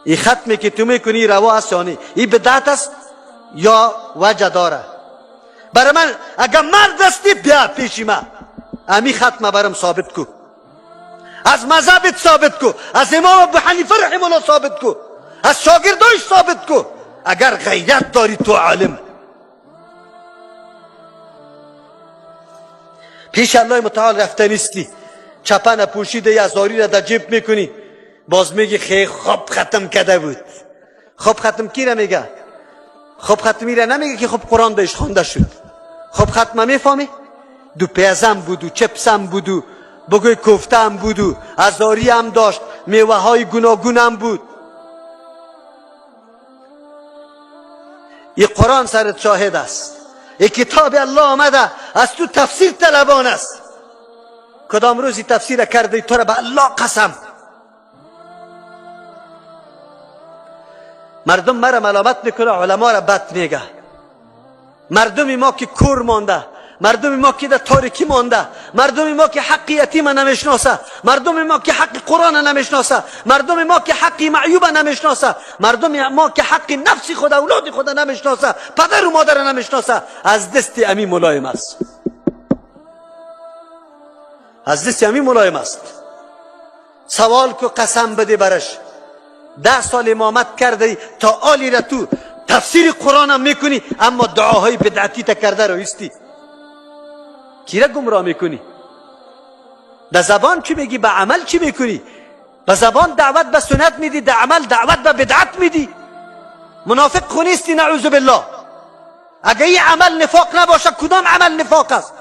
این ختمی که تو میکنی روا است یا نه؟ این بدعت است یا وجه داره؟ برای من اگر مرد هستی بیا پیش من، امی ختم برام ثابت کو، از مذهبت ثابت کو، از امام ابو حنیفه رحمه الله ثابت کو، از شاگردایش ثابت کو. اگر غیرت داری تو عالم، پیش الله متعال رفته نیستی، چپن پوشیده یا زاری را در جیب میکنی، باز میگی خیلی خوب ختم کرده بود. خوب ختم کی را میگه؟ خوب ختمی را نمیگه که خب قرآن داشت خوانده شد. خوب ختمه میفهمی؟ دو پیزم بودو، چپسم بودو، بگوی کوفته هم بودو، ازاری هم داشت، میوه های گوناگون هم بود. این قرآن سرت شاهد است، این کتاب الله آمده از تو تفسیر طلبان است. کدام روزی تفسیر کرده تو را به الله قسم. مردم مرا ملامت میکنه، علما را بد میگه. مردم ما که کور مانده، مردم ما که در تاریکی مانده، مردم ما که حق یتیم نمیشناسه، مردم ما که حق قرآن نمیشناسه، مردم ما که حق معیوب نمیشناسه، مردم ما که حق نفس خود اولاد خود نمیشناسه، پدر و مادر نمیشناسه، از دست امی ملایم است، از دست امی ملایم است. سوال کو قسم بده برش 10 سال امامت کرده تا آلی را تو تفسیر قرآن هم میکنی، اما دعاهای بدعتی تا کرده رو ایستی. کی را گمراه میکنی؟ به زبان چی میگی، به عمل چی میکنی؟ به زبان دعوت به سنت میدی، در عمل دعوت به بدعت میدی. منافق خونیستی نعوذ بالله. اگه این عمل نفاق نباشه کدام عمل نفاق است؟